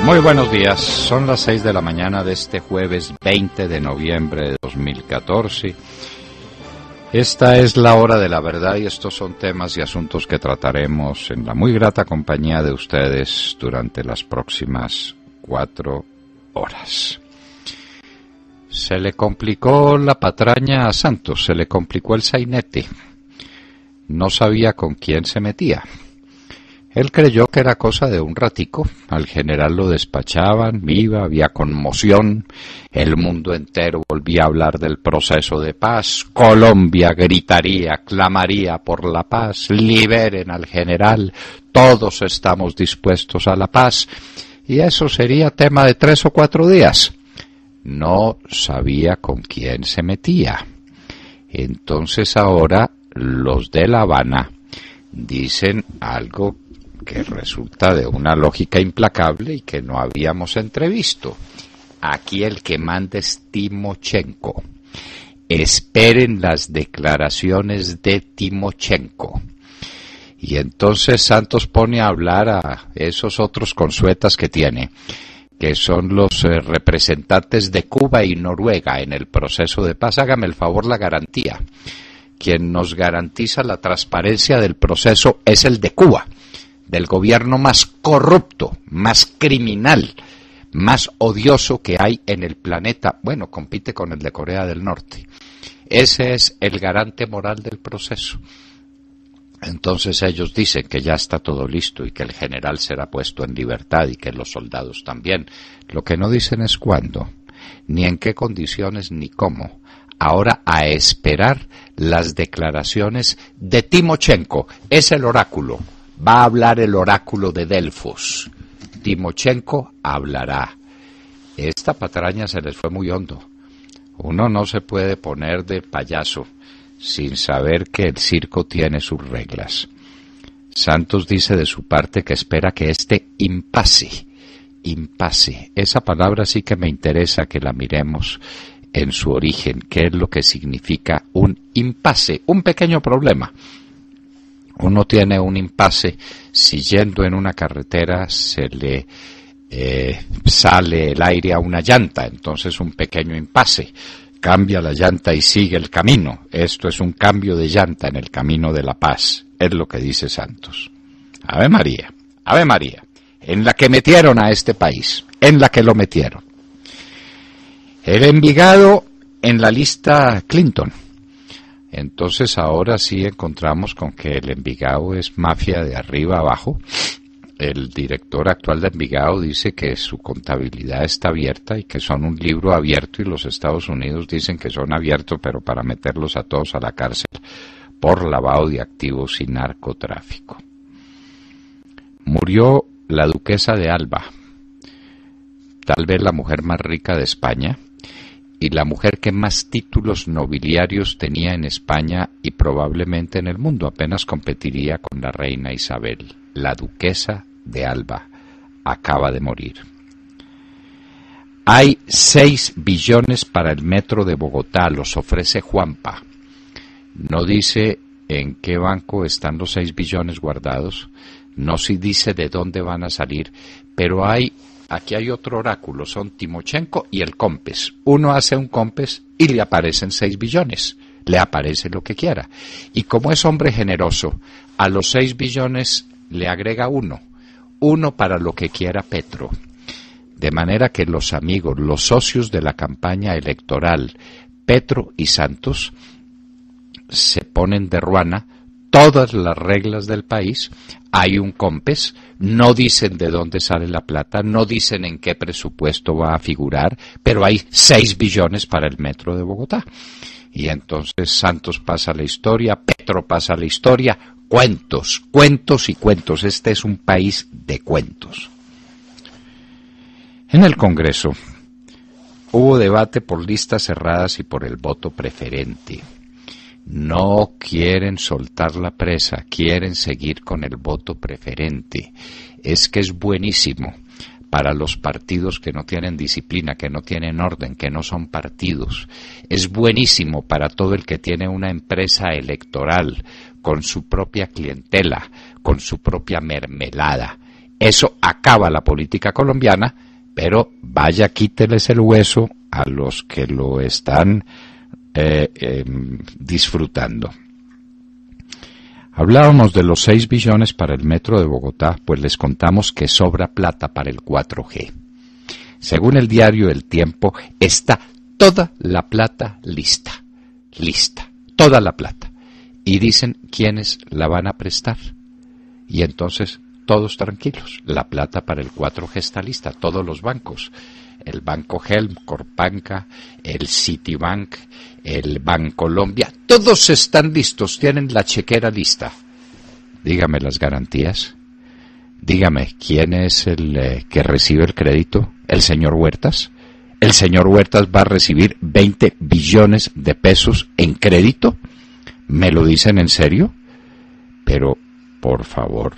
Muy buenos días, son las 6 de la mañana de este jueves 20 de noviembre de 2014. Esta es la hora de la verdad y estos son temas y asuntos que trataremos en la muy grata compañía de ustedes durante las próximas 4 horas. Se le complicó la patraña a Santos, se le complicó el sainete. No sabía con quién se metía. Él creyó que era cosa de un ratico, al general lo despachaban, viva, había conmoción, el mundo entero volvía a hablar del proceso de paz, Colombia gritaría, clamaría por la paz, liberen al general, todos estamos dispuestos a la paz, y eso sería tema de 3 o 4 días. No sabía con quién se metía. Entonces ahora los de La Habana dicen algo que resulta de una lógica implacable y que no habíamos entrevisto. Aquí el que manda es Timochenko. Esperen las declaraciones de Timochenko. Y entonces Santos pone a hablar a esos otros consuetas que tiene, que son los representantes de Cuba y Noruega en el proceso de paz. Hágame el favor, la garantía. Quien nos garantiza la transparencia del proceso es el de Cuba, del gobierno más corrupto, más criminal, más odioso que hay en el planeta. Bueno, compite con el de Corea del Norte. Ese es el garante moral del proceso. Entonces ellos dicen que ya está todo listo y que el general será puesto en libertad y que los soldados también. Lo que no dicen es cuándo, ni en qué condiciones, ni cómo. Ahora a esperar las declaraciones de Timochenko. Es el oráculo. Va a hablar el oráculo de Delfos. Timochenko hablará. Esta patraña se les fue muy hondo. Uno no se puede poner de payaso sin saber que el circo tiene sus reglas. Santos dice de su parte que espera que este impasse, esa palabra sí que me interesa que la miremos en su origen, qué es lo que significa un impasse, un pequeño problema. Uno tiene un impasse si yendo en una carretera se le sale el aire a una llanta, entonces un pequeño impasse. Cambia la llanta y sigue el camino. Esto es un cambio de llanta en el camino de la paz, es lo que dice Santos. Ave María, en la que metieron a este país, en la que lo metieron. El Envigado en la lista Clinton. Entonces ahora sí encontramos con que el Envigado es mafia de arriba abajo. El director actual de Envigado dice que su contabilidad está abierta y que son un libro abierto, y los Estados Unidos dicen que son abiertos, pero para meterlos a todos a la cárcel por lavado de activos y narcotráfico. Murió la duquesa de Alba, tal vez la mujer más rica de España, y la mujer que más títulos nobiliarios tenía en España y probablemente en el mundo. Apenas competiría con la reina Isabel. La duquesa de Alba acaba de morir. Hay 6 billones para el metro de Bogotá, los ofrece Juanpa. No dice en qué banco están los 6 billones guardados, no si dice de dónde van a salir, pero aquí hay otro oráculo, son Timochenko y el COMPES. Uno hace un COMPES y le aparecen 6 billones, le aparece lo que quiera. Y como es hombre generoso, a los 6 billones le agrega uno para lo que quiera Petro. De manera que los amigos, los socios de la campaña electoral, Petro y Santos, se ponen de ruana todas las reglas del país. Hay un COMPES, no dicen de dónde sale la plata, no dicen en qué presupuesto va a figurar, pero hay 6 billones para el metro de Bogotá. Y entonces Santos pasa a la historia, Petro pasa a la historia, cuentos y cuentos. Este es un país de cuentos. En el Congreso hubo debate por listas cerradas y por el voto preferente. No quieren soltar la presa, quieren seguir con el voto preferente. Es que es buenísimo para los partidos que no tienen disciplina, que no tienen orden, que no son partidos. Es buenísimo para todo el que tiene una empresa electoral con su propia clientela, con su propia mermelada. Eso acaba la política colombiana, pero vaya, quíteles el hueso a los que lo están disfrutando. Hablábamos de los 6 billones para el metro de Bogotá, pues les contamos que sobra plata para el 4G. Según el diario El Tiempo, está toda la plata lista, toda la plata. Y dicen quiénes la van a prestar. Y entonces todos tranquilos, la plata para el 4G está lista, todos los bancos. El Banco Helm, Corpanca, el Citibank, el Bancolombia, todos están listos, tienen la chequera lista. Dígame las garantías. Dígame, ¿quién es el que recibe el crédito? ¿El señor Huertas? ¿El señor Huertas va a recibir 20 billones de pesos en crédito? ¿Me lo dicen en serio? Pero, por favor,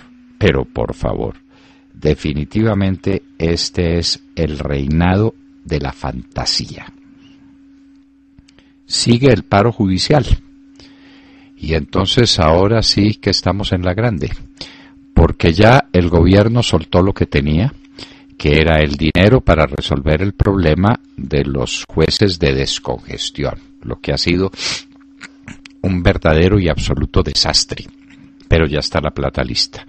definitivamente este es el reinado de la fantasía. Sigue el paro judicial. Y entonces ahora sí que estamos en la grande, porque ya el gobierno soltó lo que tenía, que era el dinero para resolver el problema de los jueces de descongestión, lo que ha sido un verdadero y absoluto desastre. Pero ya está la plata lista.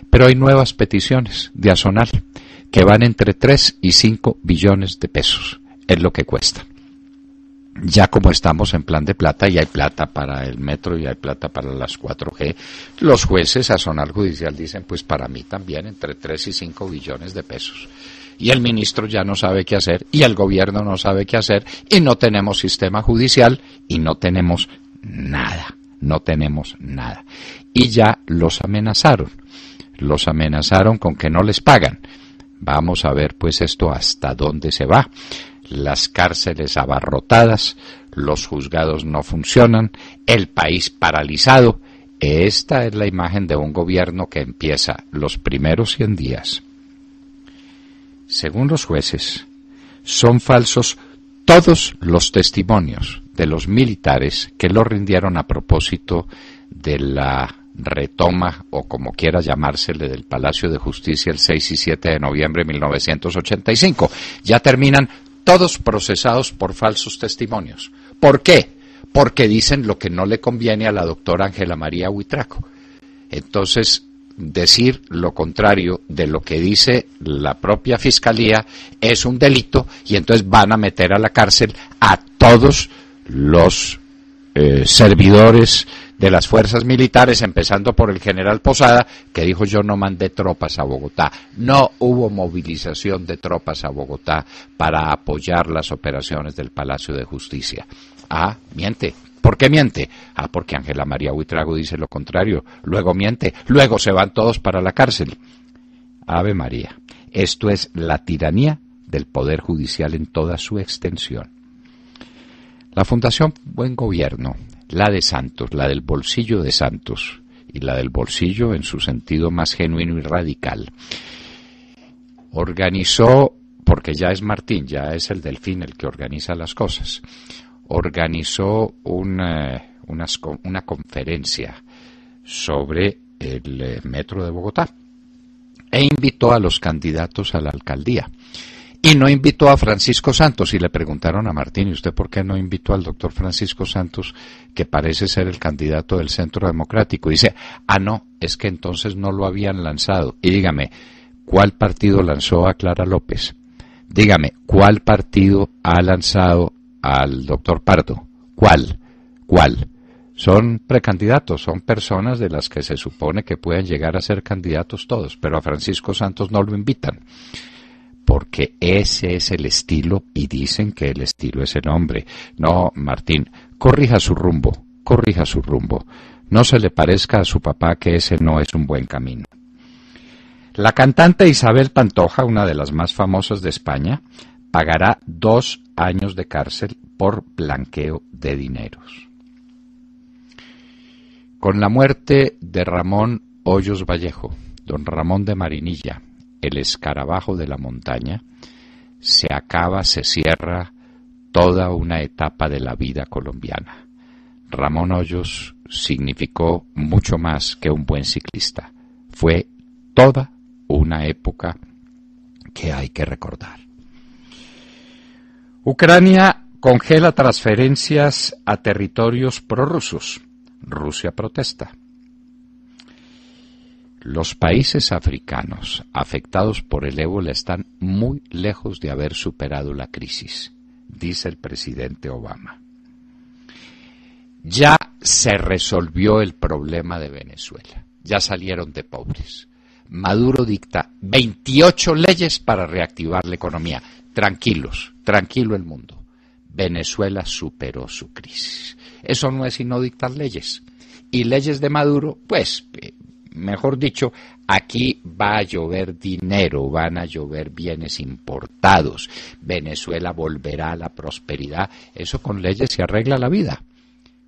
Pero hay nuevas peticiones de Azonal que van entre 3 y 5 billones de pesos. Es lo que cuesta. Ya como estamos en plan de plata y hay plata para el metro y hay plata para las 4G, los jueces Azonal Judicial dicen, pues para mí también entre 3 y 5 billones de pesos. Y el ministro ya no sabe qué hacer y el gobierno no sabe qué hacer y no tenemos sistema judicial y no tenemos nada. Y ya los amenazaron con que no les pagan. Vamos a ver pues esto hasta dónde se va. Las cárceles abarrotadas, los juzgados no funcionan, el país paralizado. Esta es la imagen de un gobierno que empieza los primeros 100 días. Según los jueces, son falsos todos los testimonios de los militares que lo rindieron a propósito de la retoma, o como quiera llamársele, del Palacio de Justicia el 6 y 7 de noviembre de 1985. Ya terminan todos procesados por falsos testimonios. ¿Por qué? Porque dicen lo que no le conviene a la doctora Ángela María Buitrago. Entonces, decir lo contrario de lo que dice la propia Fiscalía es un delito y entonces van a meter a la cárcel a todos los servidores de las fuerzas militares, empezando por el general Posada, que dijo: yo no mandé tropas a Bogotá. No hubo movilización de tropas a Bogotá para apoyar las operaciones del Palacio de Justicia. Ah, miente. ¿Por qué miente? Ah, porque Ángela María Buitrago dice lo contrario. Luego miente. Luego se van todos para la cárcel. Ave María. Esto es la tiranía del Poder Judicial en toda su extensión. La Fundación Buen Gobierno, la de Santos, la del bolsillo de Santos, y la del bolsillo en su sentido más genuino y radical, organizó, porque ya es Martín, ya es el Delfín el que organiza las cosas, organizó una conferencia sobre el metro de Bogotá e invitó a los candidatos a la alcaldía. Y no invitó a Francisco Santos, y le preguntaron a Martín: ¿y usted por qué no invitó al doctor Francisco Santos, que parece ser el candidato del Centro Democrático? Y dice: no, es que entonces no lo habían lanzado. Y dígame, ¿cuál partido lanzó a Clara López? Dígame, ¿cuál partido ha lanzado al doctor Pardo? ¿Cuál? Son precandidatos, son personas de las que se supone que pueden llegar a ser candidatos todos, pero a Francisco Santos no lo invitan. Porque ese es el estilo, y dicen que el estilo es el hombre. No, Martín, corrija su rumbo. No se le parezca a su papá, que ese no es un buen camino. La cantante Isabel Pantoja, una de las más famosas de España, pagará 2 años de cárcel por blanqueo de dineros. Con la muerte de Ramón Hoyos Vallejo, don Ramón de Marinilla, el escarabajo de la montaña, se cierra toda una etapa de la vida colombiana. Ramón Hoyos significó mucho más que un buen ciclista. Fue toda una época que hay que recordar. Ucrania congela transferencias a territorios prorrusos. Rusia protesta. Los países africanos afectados por el ébola están muy lejos de haber superado la crisis, dice el presidente Obama. Ya se resolvió el problema de Venezuela. Ya salieron de pobres. Maduro dicta 28 leyes para reactivar la economía. Tranquilos, tranquilo el mundo. Venezuela superó su crisis. Eso no es sino dictar leyes. Y leyes de Maduro, pues, mejor dicho, aquí va a llover dinero, van a llover bienes importados. Venezuela volverá a la prosperidad. Eso con leyes se arregla la vida.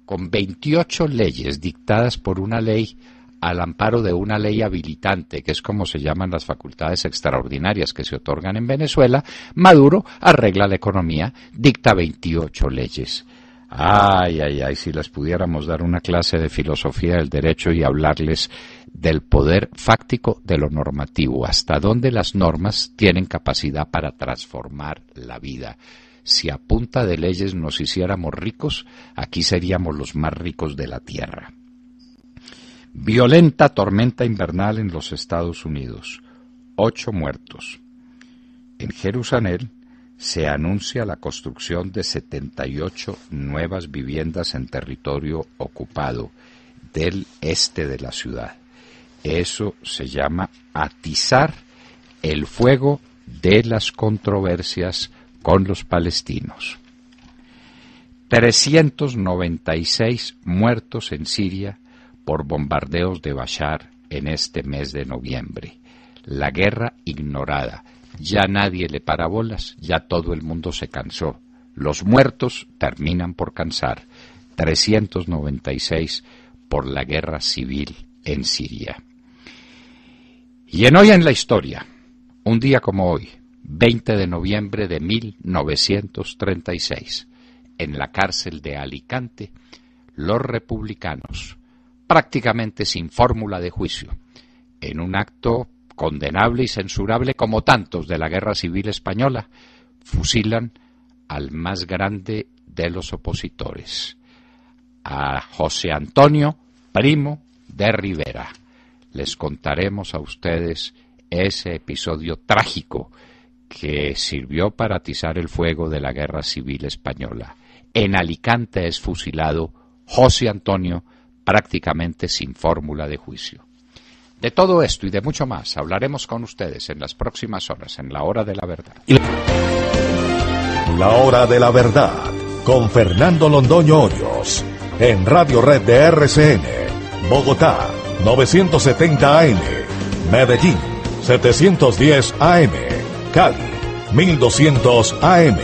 Con 28 leyes dictadas por una ley al amparo de una ley habilitante, que es como se llaman las facultades extraordinarias que se otorgan en Venezuela, Maduro arregla la economía, dicta 28 leyes. Ay, ay, ay, si les pudiéramos dar una clase de filosofía del derecho y hablarles del poder fáctico de lo normativo, hasta dónde las normas tienen capacidad para transformar la vida. Si a punta de leyes nos hiciéramos ricos, aquí seríamos los más ricos de la tierra. Violenta tormenta invernal en los Estados Unidos. 8 muertos. En Jerusalén se anuncia la construcción de 78 nuevas viviendas en territorio ocupado del este de la ciudad. Eso se llama atizar el fuego de las controversias con los palestinos. 396 muertos en Siria por bombardeos de Bashar en este mes de noviembre. La guerra ignorada. Ya nadie le para bolas, ya todo el mundo se cansó. Los muertos terminan por cansar. 396 por la guerra civil en Siria. Y en Hoy en la Historia, un día como hoy, 20 de noviembre de 1936, en la cárcel de Alicante, los republicanos, prácticamente sin fórmula de juicio, en un acto condenable y censurable como tantos de la Guerra Civil Española, fusilan al más grande de los opositores, a José Antonio Primo de Rivera. Les contaremos a ustedes ese episodio trágico que sirvió para atizar el fuego de la Guerra Civil Española. En Alicante es fusilado José Antonio, prácticamente sin fórmula de juicio. De todo esto y de mucho más hablaremos con ustedes en las próximas horas, en la Hora de la Verdad. La Hora de la Verdad, con Fernando Londoño Hoyos, en Radio Red de RCN, Bogotá, 970 AM, Medellín, 710 AM, Cali, 1200 AM.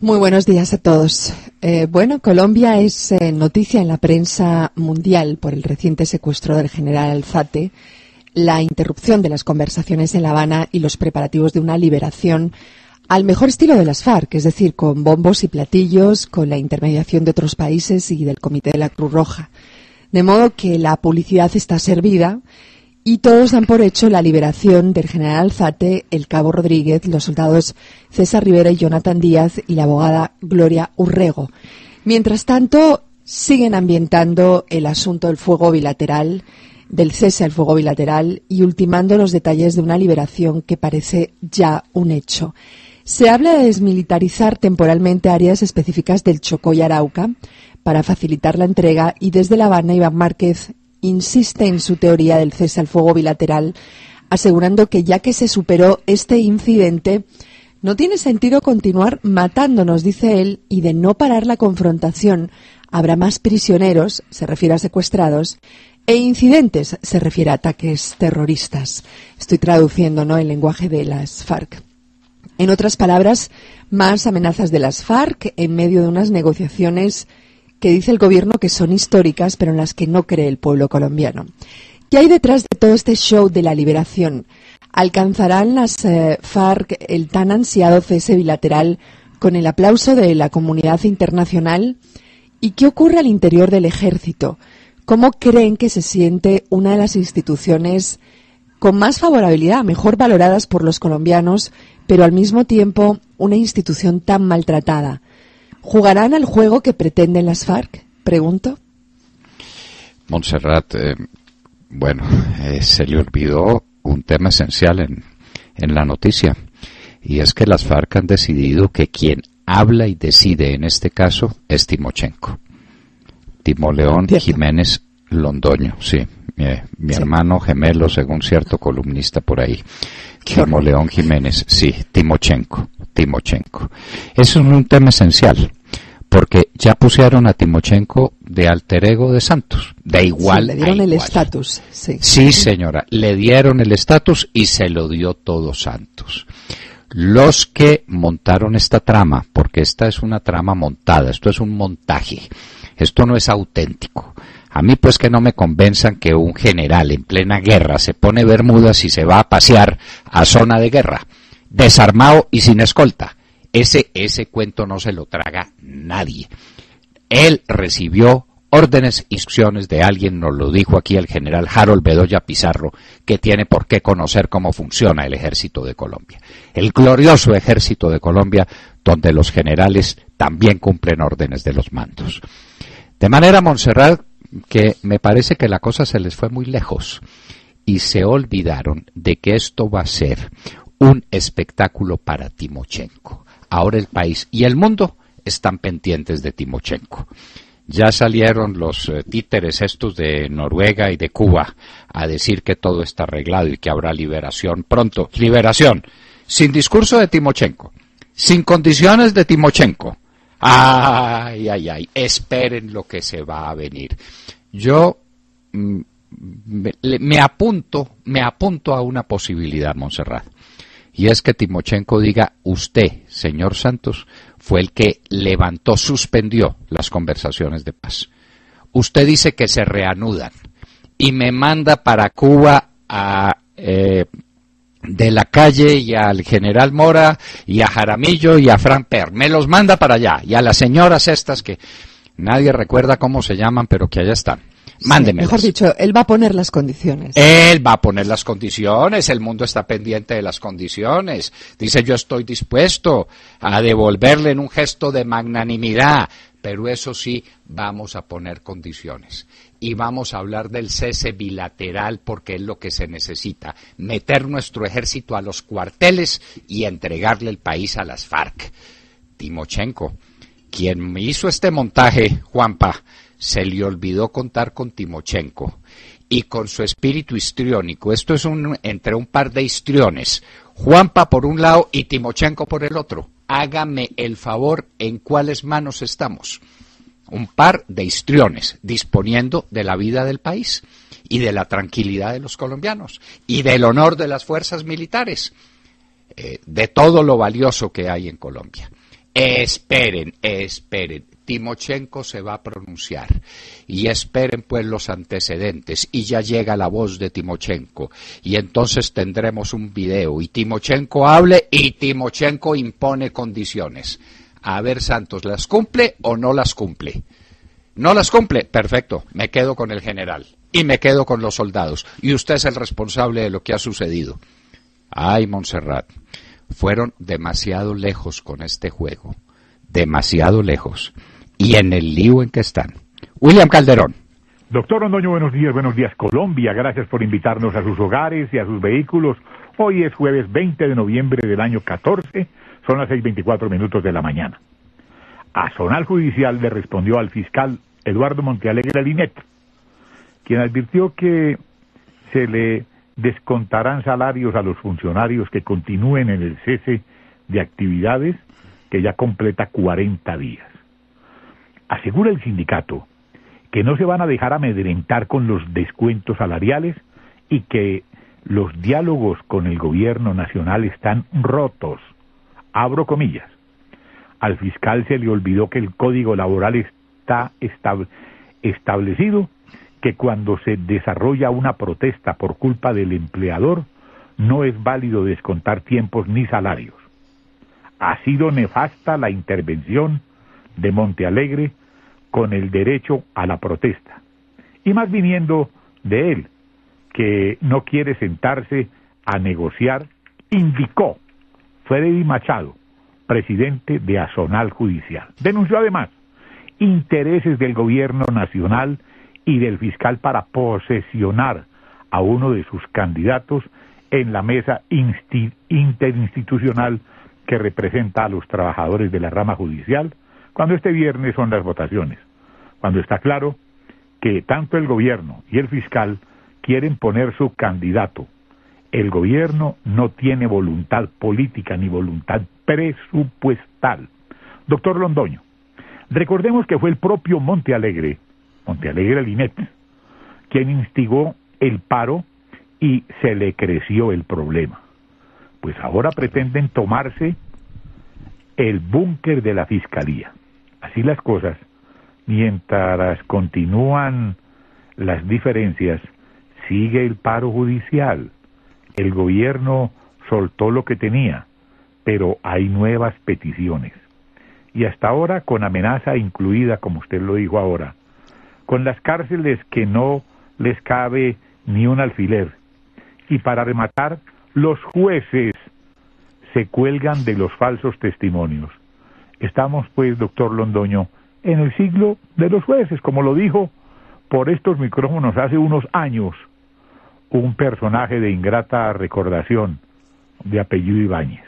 Muy buenos días a todos. Colombia es noticia en la prensa mundial por el reciente secuestro del general Alzate, la interrupción de las conversaciones en La Habana y los preparativos de una liberación al mejor estilo de las FARC, es decir, con bombos y platillos, con la intermediación de otros países y del Comité de la Cruz Roja. De modo que la publicidad está servida y todos dan por hecho la liberación del general Alzate, el cabo Rodríguez, los soldados César Rivera y Jonathan Díaz y la abogada Gloria Urrego. Mientras tanto, siguen ambientando el asunto del fuego bilateral, del cese al fuego bilateral y ultimando los detalles de una liberación que parece ya un hecho. Se habla de desmilitarizar temporalmente áreas específicas del Chocó y Arauca para facilitar la entrega y desde La Habana Iván Márquez insiste en su teoría del cese al fuego bilateral, asegurando que ya que se superó este incidente, no tiene sentido continuar matándonos, dice él, y de no parar la confrontación habrá más prisioneros, se refiere a secuestrados, e incidentes, se refiere a ataques terroristas. Estoy traduciendo, ¿no?, el lenguaje de las FARC. En otras palabras, más amenazas de las FARC en medio de unas negociaciones que dice el gobierno que son históricas, pero en las que no cree el pueblo colombiano. ¿Qué hay detrás de todo este show de la liberación? ¿Alcanzarán las FARC el tan ansiado cese bilateral con el aplauso de la comunidad internacional? ¿Y qué ocurre al interior del ejército? ¿cómo creen que se siente una de las instituciones con más favorabilidad, mejor valoradas por los colombianos, pero al mismo tiempo una institución tan maltratada? ¿Jugarán al juego que pretenden las FARC? Pregunto. Montserrat, se le olvidó un tema esencial en la noticia, y es que las FARC han decidido que quien habla y decide en este caso es Timochenko. Timoleón Jiménez Londoño, sí, mi hermano gemelo, según cierto columnista por ahí. Timoleón Jiménez, sí, Timochenko. Eso es un tema esencial, porque ya pusieron a Timochenko de alter ego de Santos, de igual le dieron a el igual. estatus. Sí, señora, le dieron el estatus y se lo dio todo Santos. Los que montaron esta trama, porque esta es una trama montada, esto es un montaje, esto no es auténtico. A mí pues que no me convenzan que un general en plena guerra se pone bermudas y se va a pasear a zona de guerra, desarmado y sin escolta. Ese cuento no se lo traga nadie. Él recibió órdenes, instrucciones de alguien, nos lo dijo aquí el general Harold Bedoya Pizarro, que tiene por qué conocer cómo funciona el ejército de Colombia. El glorioso ejército de Colombia, donde los generales también cumplen órdenes de los mandos. De manera, Montserrat, que me parece que la cosa se les fue muy lejos y se olvidaron de que esto va a ser un espectáculo para Timochenko. Ahora el país y el mundo están pendientes de Timochenko. Ya salieron los títeres estos de Noruega y de Cuba a decir que todo está arreglado y que habrá liberación pronto. Liberación, sin discurso de Timochenko, sin condiciones de Timochenko. Ay, esperen lo que se va a venir. Yo me apunto a una posibilidad, Montserrat, y es que Timochenko diga: usted, señor Santos, fue el que suspendió las conversaciones de paz. Usted dice que se reanudan y me manda para Cuba a De la Calle y al general Mora y a Jaramillo y a Frank Per. Me los manda para allá, y a las señoras estas que nadie recuerda cómo se llaman, pero que allá están. Mándemelas. Mejor dicho, él va a poner las condiciones. Él va a poner las condiciones, el mundo está pendiente de las condiciones. Dice: yo estoy dispuesto a devolverle en un gesto de magnanimidad, pero eso sí, vamos a poner condiciones. Y vamos a hablar del cese bilateral, porque es lo que se necesita. Meter nuestro ejército a los cuarteles y entregarle el país a las FARC. Timochenko, quien hizo este montaje, Juanpa, se le olvidó contar con Timochenko y con su espíritu histriónico. Esto es entre un par de histriones. Juanpa por un lado y Timochenko por el otro. Hágame el favor, ¿en cuáles manos estamos? Un par de histriones disponiendo de la vida del país y de la tranquilidad de los colombianos y del honor de las fuerzas militares, de todo lo valioso que hay en Colombia. Esperen. Timochenko se va a pronunciar y esperen pues los antecedentes, y ya llega la voz de Timochenko y entonces tendremos un video y Timochenko hable y Timochenko impone condiciones. A ver, Santos, ¿las cumple o no las cumple? ¿No las cumple? Perfecto, me quedo con el general y me quedo con los soldados y usted es el responsable de lo que ha sucedido. Ay, Montserrat, fueron demasiado lejos con este juego, demasiado lejos. Y en el lío en que están. William Calderón. Doctor Londoño, buenos días Colombia. Gracias por invitarnos a sus hogares y a sus vehículos. Hoy es jueves 20 de noviembre del año 14, son las 6:24 de la mañana. Azonal Judicial le respondió al fiscal Eduardo Montealegre Linet, quien advirtió que se le descontarán salarios a los funcionarios que continúen en el cese de actividades que ya completa 40 días. Asegura el sindicato que no se van a dejar amedrentar con los descuentos salariales y que los diálogos con el gobierno nacional están rotos. Abro comillas. Al fiscal se le olvidó que el Código Laboral está establecido que cuando se desarrolla una protesta por culpa del empleador, no es válido descontar tiempos ni salarios. Ha sido nefasta la intervención de Montealegre con el derecho a la protesta y más viniendo de él, que no quiere sentarse a negociar, indicó Freddy Machado, presidente de Azonal Judicial. Denunció además intereses del gobierno nacional y del fiscal para posesionar a uno de sus candidatos en la mesa interinstitucional que representa a los trabajadores de la rama judicial, cuando este viernes son las votaciones, cuando está claro que tanto el gobierno y el fiscal quieren poner su candidato. El gobierno no tiene voluntad política ni voluntad presupuestal. Doctor Londoño, recordemos que fue el propio Montealegre Linet, quien instigó el paro y se le creció el problema. Pues ahora pretenden tomarse el búnker de la Fiscalía. Así las cosas, mientras continúan las diferencias, sigue el paro judicial. El gobierno soltó lo que tenía, pero hay nuevas peticiones. Y hasta ahora con amenaza incluida, como usted lo dijo ahora, con las cárceles que no les cabe ni un alfiler. Y para rematar, los jueces se cuelgan de los falsos testimonios. Estamos, pues, doctor Londoño, en el siglo de los jueces, como lo dijo por estos micrófonos hace unos años un personaje de ingrata recordación de apellido Ibáñez.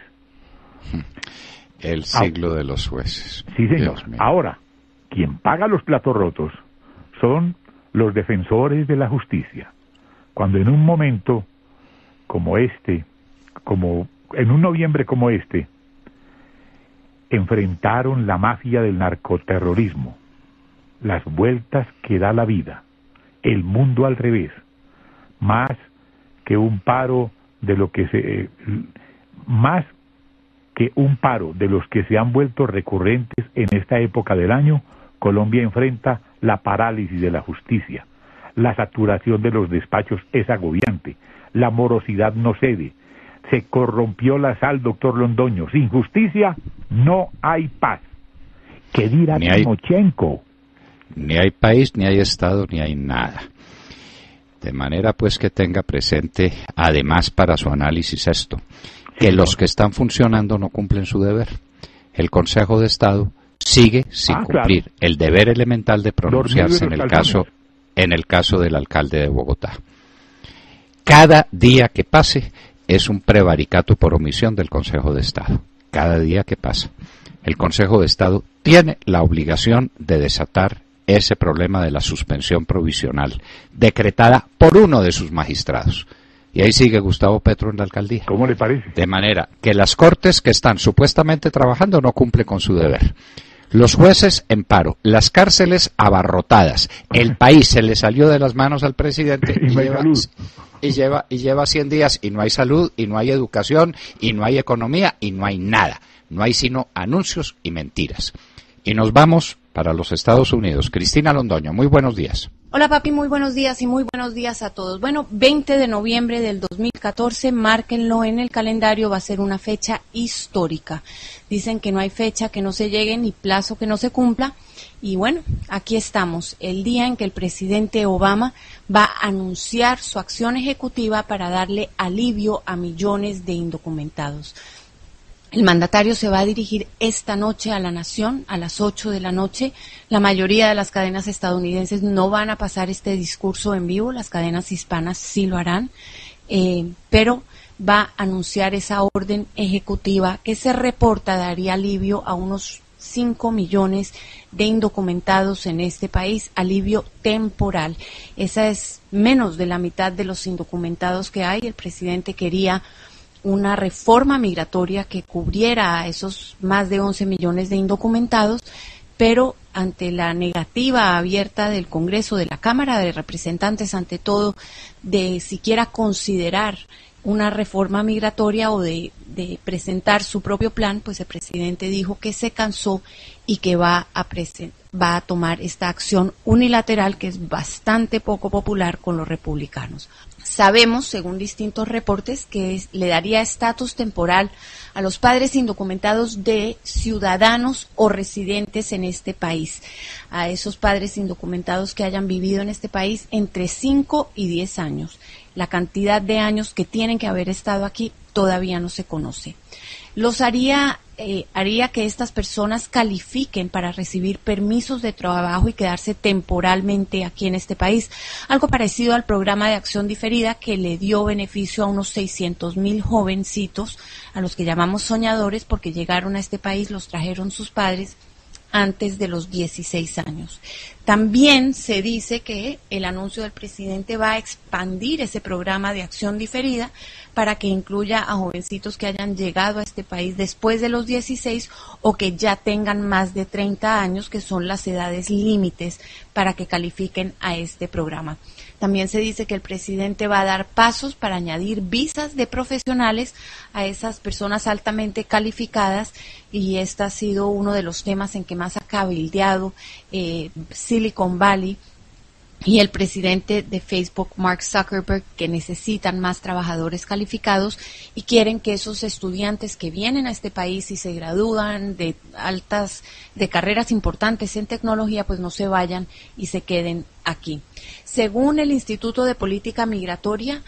El siglo de los jueces. Sí, señor. Ahora, quien paga los platos rotos son los defensores de la justicia. Cuando en un momento como este, como en un noviembre como este, enfrentaron la mafia del narcoterrorismo, las vueltas que da la vida, el mundo al revés, más que un paro de lo que más que un paro de los que se han vuelto recurrentes en esta época del año, Colombia enfrenta la parálisis de la justicia. La saturación de los despachos es agobiante, la morosidad no cede, se corrompió la sal, doctor Londoño. Sin justicia no hay paz. ¿Qué dirá Timochenko? Ni hay país, ni hay Estado, ni hay nada. De manera pues que tenga presente, además para su análisis esto, que los que están funcionando no cumplen su deber. El Consejo de Estado sigue sin cumplir el deber elemental de pronunciarse en el caso del alcalde de Bogotá. Cada día que pase es un prevaricato por omisión del Consejo de Estado. Cada día que pasa. El Consejo de Estado tiene la obligación de desatar ese problema de la suspensión provisional decretada por uno de sus magistrados. Y ahí sigue Gustavo Petro en la alcaldía. ¿Cómo le parece? De manera que las cortes que están supuestamente trabajando no cumplen con su deber. Los jueces en paro, las cárceles abarrotadas, el país se le salió de las manos al presidente y lleva 100 días y no hay salud, y no hay educación, y no hay economía, y no hay nada. No hay sino anuncios y mentiras. Y nos vamos para los Estados Unidos. Cristina Londoño, muy buenos días. Hola papi, muy buenos días y muy buenos días a todos. Bueno, 20 de noviembre del 2014, márquenlo en el calendario, va a ser una fecha histórica. Dicen que no hay fecha que no se llegue ni plazo que no se cumpla. Y bueno, aquí estamos, el día en que el presidente Obama va a anunciar su acción ejecutiva para darle alivio a millones de indocumentados. El mandatario se va a dirigir esta noche a la Nación, a las 8 de la noche. La mayoría de las cadenas estadounidenses no van a pasar este discurso en vivo, las cadenas hispanas sí lo harán, pero va a anunciar esa orden ejecutiva que se reporta daría alivio a unos 5 millones de indocumentados en este país, alivio temporal. Esa es menos de la mitad de los indocumentados que hay. El presidente quería una reforma migratoria que cubriera a esos más de 11 millones de indocumentados, pero ante la negativa abierta del Congreso, de la Cámara de Representantes, ante todo, de siquiera considerar una reforma migratoria o de presentar su propio plan, pues el presidente dijo que se cansó y que va va a tomar esta acción unilateral que es bastante poco popular con los republicanos. Sabemos, según distintos reportes, que le daría estatus temporal a los padres indocumentados de ciudadanos o residentes en este país, a esos padres indocumentados que hayan vivido en este país entre 5 y 10 años. La cantidad de años que tienen que haber estado aquí todavía no se conoce. Los haría que estas personas califiquen para recibir permisos de trabajo y quedarse temporalmente aquí en este país, algo parecido al programa de acción diferida que le dio beneficio a unos 600,000 jovencitos, a los que llamamos soñadores, porque llegaron a este país, los trajeron sus padres antes de los 16 años. También se dice que el anuncio del presidente va a expandir ese programa de acción diferida para que incluya a jovencitos que hayan llegado a este país después de los 16 o que ya tengan más de 30 años, que son las edades límites para que califiquen a este programa. También se dice que el presidente va a dar pasos para añadir visas de profesionales a esas personas altamente calificadas, y este ha sido uno de los temas en que más ha cabildeado Silicon Valley y el presidente de Facebook, Mark Zuckerberg, que necesitan más trabajadores calificados y quieren que esos estudiantes que vienen a este país y se gradúan de carreras importantes en tecnología, pues no se vayan y se queden aquí. Según el Instituto de Política Migratoria,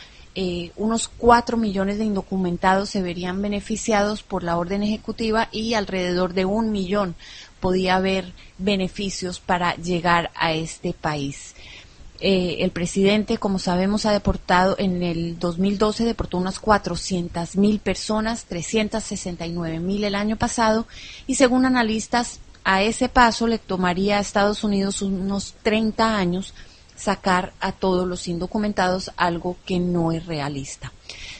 unos 4 millones de indocumentados se verían beneficiados por la orden ejecutiva y alrededor de 1 millón podía haber beneficios para llegar a este país. El presidente, como sabemos, ha deportado en el 2012, deportó unas 400,000 personas, 369,000 el año pasado, y según analistas, a ese paso le tomaría a Estados Unidos unos 30 años sacar a todos los indocumentados, algo que no es realista.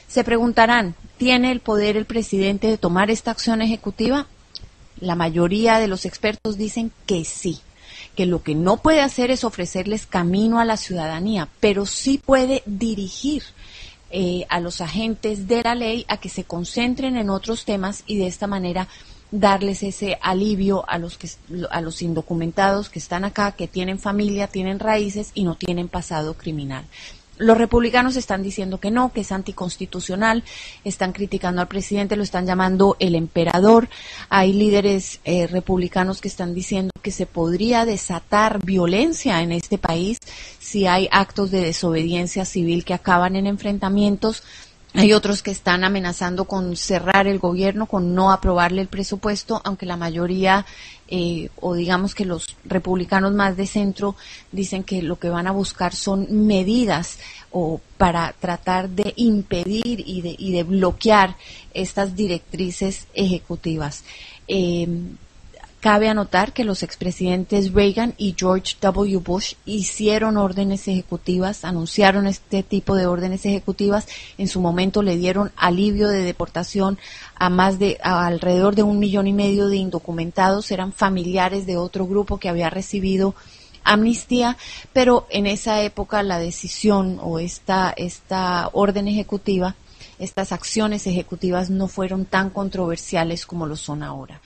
Se preguntarán, ¿tiene el poder el presidente de tomar esta acción ejecutiva? La mayoría de los expertos dicen que sí, que lo que no puede hacer es ofrecerles camino a la ciudadanía, pero sí puede dirigir a los agentes de la ley a que se concentren en otros temas y de esta manera darles ese alivio a los indocumentados que están acá, que tienen familia, tienen raíces y no tienen pasado criminal. Los republicanos están diciendo que no, que es anticonstitucional, están criticando al presidente, lo están llamando el emperador. Hay líderes republicanos que están diciendo que se podría desatar violencia en este país si hay actos de desobediencia civil que acaban en enfrentamientos. Hay otros que están amenazando con cerrar el gobierno, con no aprobarle el presupuesto, aunque la mayoría, o digamos que los republicanos más de centro, dicen que lo que van a buscar son medidas para tratar de impedir y de bloquear estas directrices ejecutivas. Cabe anotar que los expresidentes Reagan y George W. Bush hicieron órdenes ejecutivas, anunciaron este tipo de órdenes ejecutivas. En su momento le dieron alivio de deportación a alrededor de 1,5 millones de indocumentados. Eran familiares de otro grupo que había recibido amnistía, pero en esa época la decisión o esta orden ejecutiva, estas acciones ejecutivas no fueron tan controversiales como lo son ahora.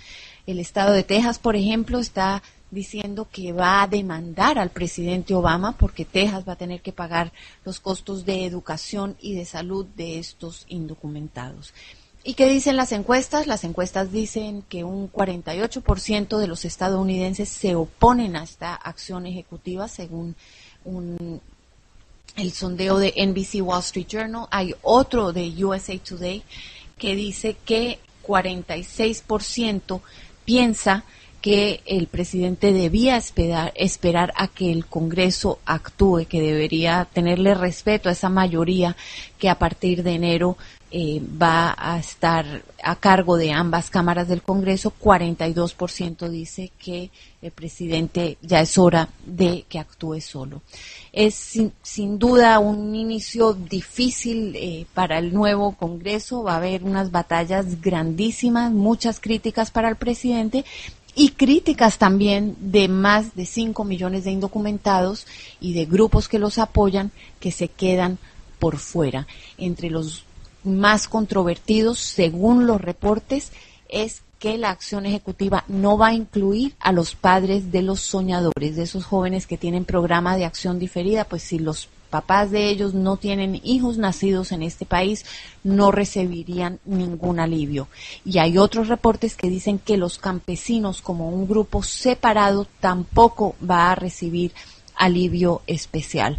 El estado de Texas, por ejemplo, está diciendo que va a demandar al presidente Obama porque Texas va a tener que pagar los costos de educación y de salud de estos indocumentados. ¿Y qué dicen las encuestas? Las encuestas dicen que un 48% de los estadounidenses se oponen a esta acción ejecutiva, según el sondeo de NBC Wall Street Journal. Hay otro de USA Today que dice que 46% piensa que el presidente debía esperar a que el Congreso actúe, que debería tenerle respeto a esa mayoría que a partir de enero va a estar a cargo de ambas cámaras del Congreso. 42% dice que el presidente ya es hora de que actúe solo. Es sin duda un inicio difícil para el nuevo Congreso. Va a haber unas batallas grandísimas, muchas críticas para el presidente y críticas también de más de 5 millones de indocumentados y de grupos que los apoyan que se quedan por fuera. Entre los más controvertidos, según los reportes, es que la acción ejecutiva no va a incluir a los padres de los soñadores, de esos jóvenes que tienen programa de acción diferida, pues si los papás de ellos no tienen hijos nacidos en este país, no recibirían ningún alivio. Y hay otros reportes que dicen que los campesinos, como un grupo separado, tampoco va a recibir alivio especial.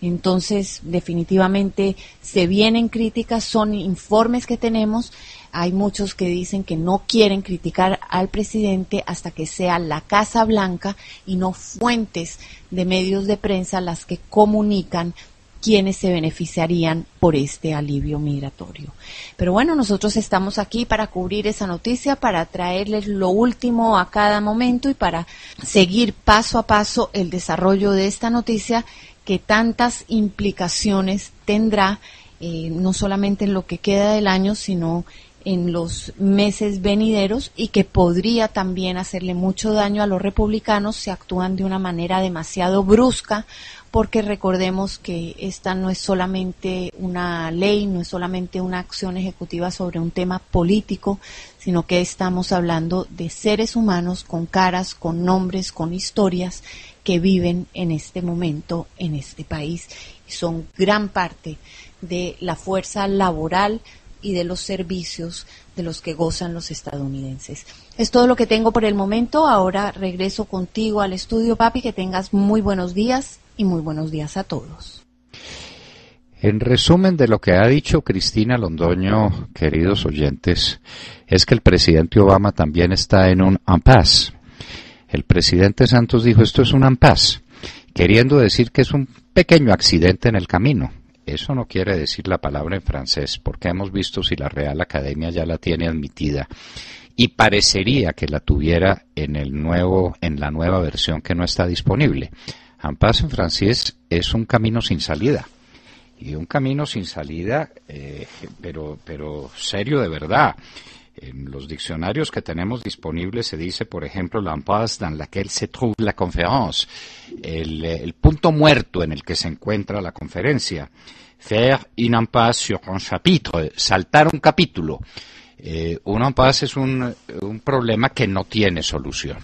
Entonces, definitivamente se vienen críticas, son informes que tenemos. Hay muchos que dicen que no quieren criticar al presidente hasta que sea la Casa Blanca y no fuentes de medios de prensa las que comunican quienes se beneficiarían por este alivio migratorio. Pero bueno, nosotros estamos aquí para cubrir esa noticia, para traerles lo último a cada momento y para seguir paso a paso el desarrollo de esta noticia que tantas implicaciones tendrá, no solamente en lo que queda del año, sino en los meses venideros, y que podría también hacerle mucho daño a los republicanos si actúan de una manera demasiado brusca, porque recordemos que esta no es solamente una ley, no es solamente una acción ejecutiva sobre un tema político, sino que estamos hablando de seres humanos con caras, con nombres, con historias que viven en este momento en este país y son gran parte de la fuerza laboral y de los servicios de los que gozan los estadounidenses. Es todo lo que tengo por el momento. Ahora regreso contigo al estudio, papi. Que tengas muy buenos días y muy buenos días a todos. En resumen de lo que ha dicho Cristina Londoño, queridos oyentes, es que el presidente Obama también está en un impasse. El presidente Santos dijo, esto es un impasse, queriendo decir que es un pequeño accidente en el camino. Eso no quiere decir la palabra en francés, porque hemos visto si la Real Academia ya la tiene admitida, y parecería que la tuviera en la nueva versión que no está disponible. Impasse en francés es un camino sin salida, y un camino sin salida, pero serio de verdad. En los diccionarios que tenemos disponibles se dice, por ejemplo, l'impasse dans laquelle se trouve la conférence, el punto muerto en el que se encuentra la conferencia. Faire une impasse sur un chapitre, saltar un capítulo. Un impasse es un problema que no tiene solución.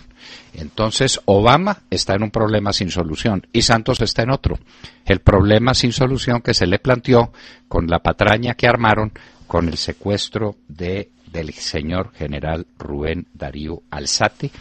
Entonces, Obama está en un problema sin solución y Santos está en otro. El problema sin solución que se le planteó con la patraña que armaron con el secuestro del señor general Rubén Darío Alzate,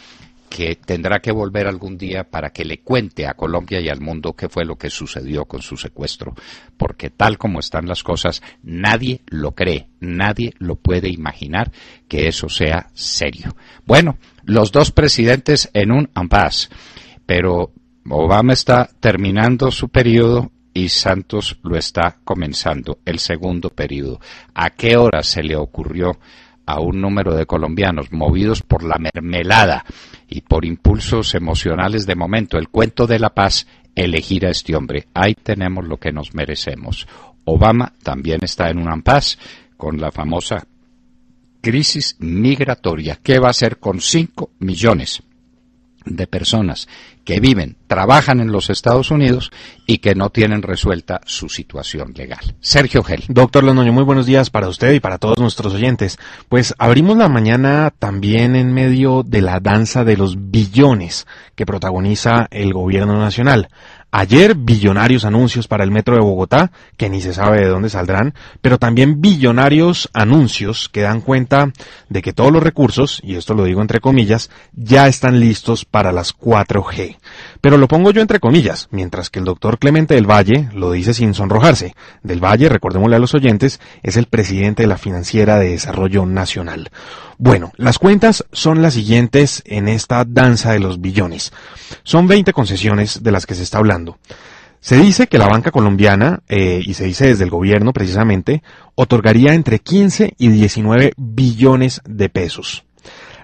que tendrá que volver algún día para que le cuente a Colombia y al mundo qué fue lo que sucedió con su secuestro, porque tal como están las cosas, nadie lo cree, nadie lo puede imaginar que eso sea serio. Bueno, los dos presidentes en un impasse, pero Obama está terminando su periodo y Santos lo está comenzando, el segundo periodo. ¿A qué hora se le ocurrió a un número de colombianos movidos por la mermelada y por impulsos emocionales de momento, el cuento de la paz, elegir a este hombre? Ahí tenemos lo que nos merecemos. Obama también está en un impasse con la famosa crisis migratoria. ¿Qué va a hacer con 5 millones de personas que viven, trabajan en los Estados Unidos y que no tienen resuelta su situación legal? Sergio Gel. Doctor Londoño, muy buenos días para usted y para todos nuestros oyentes. Pues abrimos la mañana también en medio de la danza de los billones que protagoniza el gobierno nacional. Ayer, billonarios anuncios para el metro de Bogotá, que ni se sabe de dónde saldrán, pero también billonarios anuncios que dan cuenta de que todos los recursos, y esto lo digo entre comillas, ya están listos para las 4G. Pero lo pongo yo entre comillas, mientras que el doctor Clemente del Valle lo dice sin sonrojarse. Del Valle, recordémosle a los oyentes, es el presidente de la Financiera de Desarrollo Nacional. Bueno, las cuentas son las siguientes en esta danza de los billones. Son 20 concesiones de las que se está hablando. Se dice que la banca colombiana, y se dice desde el gobierno precisamente, otorgaría entre 15 y 19 billones de pesos.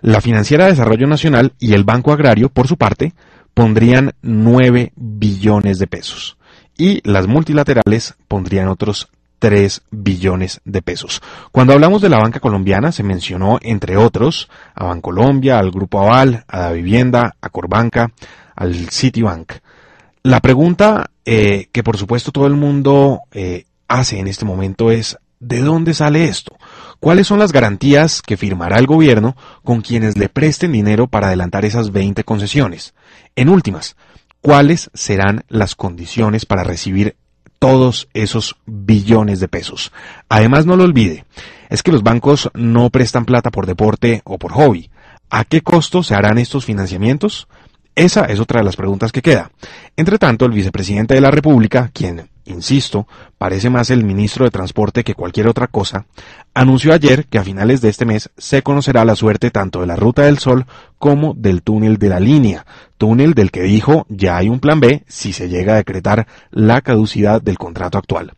La Financiera de Desarrollo Nacional y el Banco Agrario, por su parte, pondrían 9 billones de pesos. Y las multilaterales pondrían otros 3 billones de pesos. Cuando hablamos de la banca colombiana se mencionó, entre otros, a Bancolombia, al Grupo Aval, a Davivienda, a Corbanca, al Citibank. La pregunta que por supuesto todo el mundo hace en este momento es, ¿de dónde sale esto? ¿Cuáles son las garantías que firmará el gobierno con quienes le presten dinero para adelantar esas 20 concesiones? En últimas, ¿cuáles serán las condiciones para recibir todos esos billones de pesos? Además, no lo olvide, es que los bancos no prestan plata por deporte o por hobby. ¿A qué costo se harán estos financiamientos? Esa es otra de las preguntas que queda. Entre tanto, el vicepresidente de la República, quien, insisto, parece más el ministro de Transporte que cualquier otra cosa, anunció ayer que a finales de este mes se conocerá la suerte tanto de la Ruta del Sol como del túnel de la línea, túnel del que dijo ya hay un plan B si se llega a decretar la caducidad del contrato actual.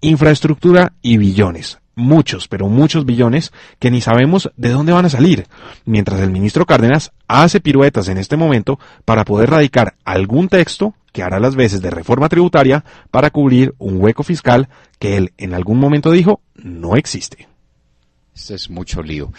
Infraestructura y billones. Muchos, pero muchos billones que ni sabemos de dónde van a salir, mientras el ministro Cárdenas hace piruetas en este momento para poder radicar algún texto que hará las veces de reforma tributaria para cubrir un hueco fiscal que él en algún momento dijo no existe. Este es mucho lío.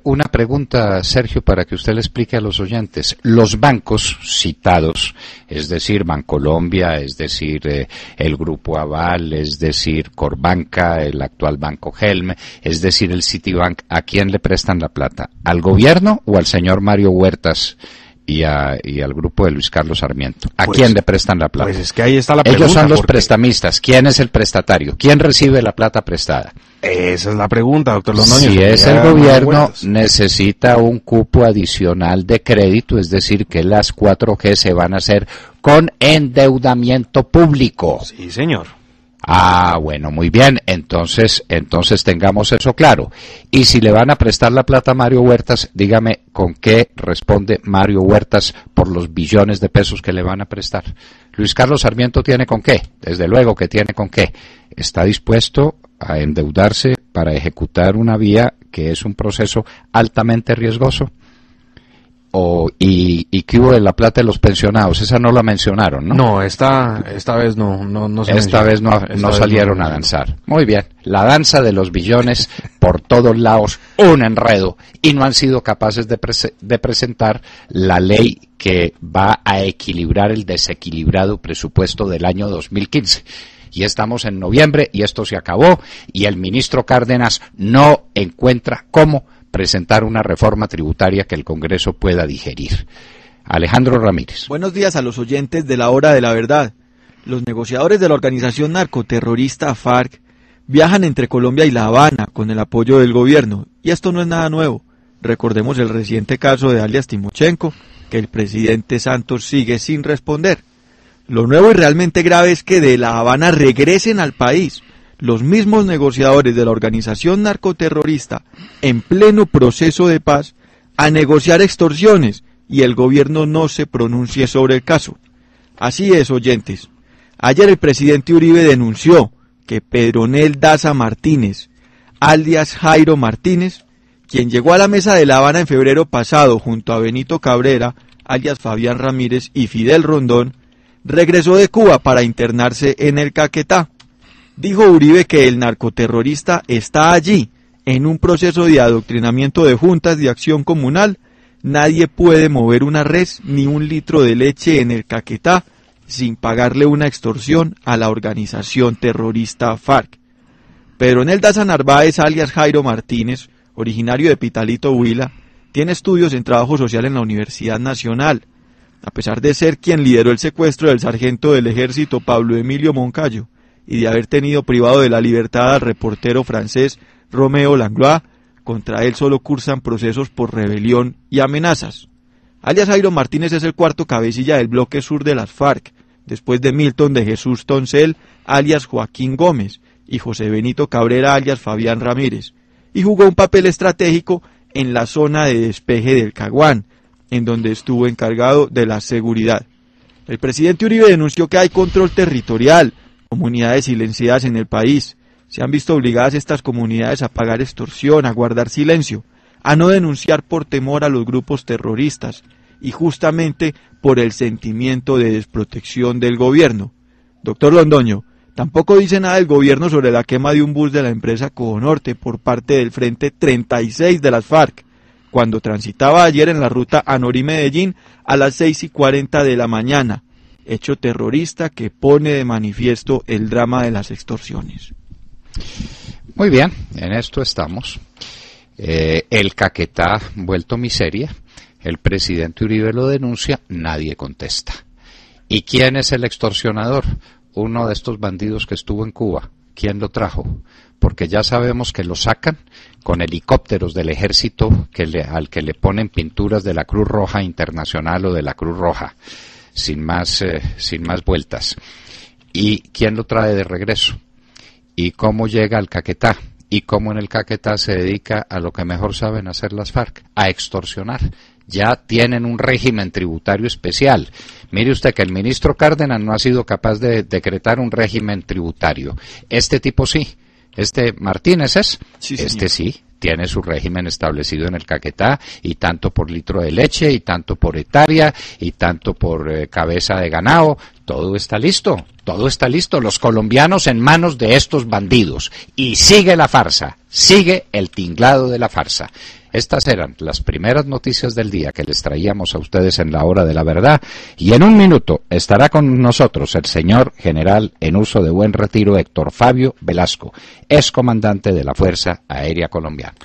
Una pregunta, Sergio, para que usted le explique a los oyentes. Los bancos citados, es decir, Bancolombia, es decir, el Grupo Aval, es decir, Corbanca, el actual Banco Helm, es decir, el Citibank, ¿a quién le prestan la plata? ¿Al gobierno o al señor Mario Huertas y al grupo de Luis Carlos Sarmiento? ¿A quién le prestan la plata? Pues es que ahí está la pregunta. Ellos son los prestamistas. ¿Quién es el prestatario? ¿Quién recibe la plata prestada? Esa es la pregunta, doctor Londoño. Si es el gobierno, necesita un cupo adicional de crédito, es decir, que las 4G se van a hacer con endeudamiento público. Sí, señor. Ah, bueno, muy bien, entonces tengamos eso claro. Y si le van a prestar la plata a Mario Huertas, dígame con qué responde Mario Huertas por los billones de pesos que le van a prestar. Luis Carlos Sarmiento tiene con qué, desde luego que tiene con qué. Está dispuesto a endeudarse para ejecutar una vía que es un proceso altamente riesgoso. ¿Y qué hubo de la plata de los pensionados? Esa no la mencionaron, ¿no? No, esta vez no se Esta vez no salieron a danzar. Muy bien, la danza de los billones por todos lados, un enredo, y no han sido capaces de presentar la ley que va a equilibrar el desequilibrado presupuesto del año 2015. Y estamos en noviembre y esto se acabó y el ministro Cárdenas no encuentra cómo presentar una reforma tributaria que el Congreso pueda digerir. Alejandro Ramírez. Buenos días a los oyentes de la Hora de la Verdad. Los negociadores de la organización narcoterrorista FARC viajan entre Colombia y La Habana con el apoyo del gobierno, y esto no es nada nuevo. Recordemos el reciente caso de alias Timochenko, que el presidente Santos sigue sin responder. Lo nuevo y realmente grave es que de La Habana regresen al país los mismos negociadores de la organización narcoterrorista en pleno proceso de paz a negociar extorsiones y el gobierno no se pronuncie sobre el caso. Así es, oyentes. Ayer el presidente Uribe denunció que Pedronel Daza Martínez, alias Jairo Martínez, quien llegó a la mesa de La Habana en febrero pasado junto a Benito Cabrera, alias Fabián Ramírez y Fidel Rondón, regresó de Cuba para internarse en el Caquetá. Dijo Uribe que el narcoterrorista está allí, en un proceso de adoctrinamiento de juntas de acción comunal. Nadie puede mover una res ni un litro de leche en el Caquetá sin pagarle una extorsión a la organización terrorista FARC. Pedronel Daza Narváez, alias Jairo Martínez, originario de Pitalito, Huila, tiene estudios en trabajo social en la Universidad Nacional, a pesar de ser quien lideró el secuestro del sargento del ejército Pablo Emilio Moncayo, y de haber tenido privado de la libertad al reportero francés Roméo Langlois. Contra él solo cursan procesos por rebelión y amenazas. Alias Jairo Martínez es el cuarto cabecilla del bloque sur de las FARC, después de Milton de Jesús Toncel, alias Joaquín Gómez, y José Benito Cabrera, alias Fabián Ramírez, y jugó un papel estratégico en la zona de despeje del Caguán, en donde estuvo encargado de la seguridad. El presidente Uribe denunció que hay control territorial, comunidades silenciadas en el país. Se han visto obligadas estas comunidades a pagar extorsión, a guardar silencio, a no denunciar por temor a los grupos terroristas y justamente por el sentimiento de desprotección del gobierno. Doctor Londoño, tampoco dice nada el gobierno sobre la quema de un bus de la empresa Codonorte por parte del Frente 36 de las FARC, cuando transitaba ayer en la ruta Anorí-Medellín a las 6:40 de la mañana. Hecho terrorista que pone de manifiesto el drama de las extorsiones. Muy bien, en esto estamos. El Caquetá vuelto miseria, el presidente Uribe lo denuncia, nadie contesta. ¿Y quién es el extorsionador? Uno de estos bandidos que estuvo en Cuba. ¿Quién lo trajo? Porque ya sabemos que lo sacan con helicópteros del ejército al que le ponen pinturas de la Cruz Roja Internacional o de la Cruz Roja, sin más vueltas. ¿Y quién lo trae de regreso? ¿Y cómo llega al Caquetá? ¿Y cómo en el Caquetá se dedica a lo que mejor saben hacer las FARC? A extorsionar. Ya tienen un régimen tributario especial. Mire usted que el ministro Cárdenas no ha sido capaz de decretar un régimen tributario. Este tipo sí. Este Martínez es. Sí, este sí. Tiene su régimen establecido en el Caquetá, y tanto por litro de leche, y tanto por hectárea, y tanto por cabeza de ganado. Todo está listo, los colombianos en manos de estos bandidos. Y sigue la farsa, sigue el tinglado de la farsa. Estas eran las primeras noticias del día que les traíamos a ustedes en la hora de la verdad, y en un minuto estará con nosotros el señor general en uso de buen retiro Héctor Fabio Velasco, ex comandante de la Fuerza Aérea Colombiana.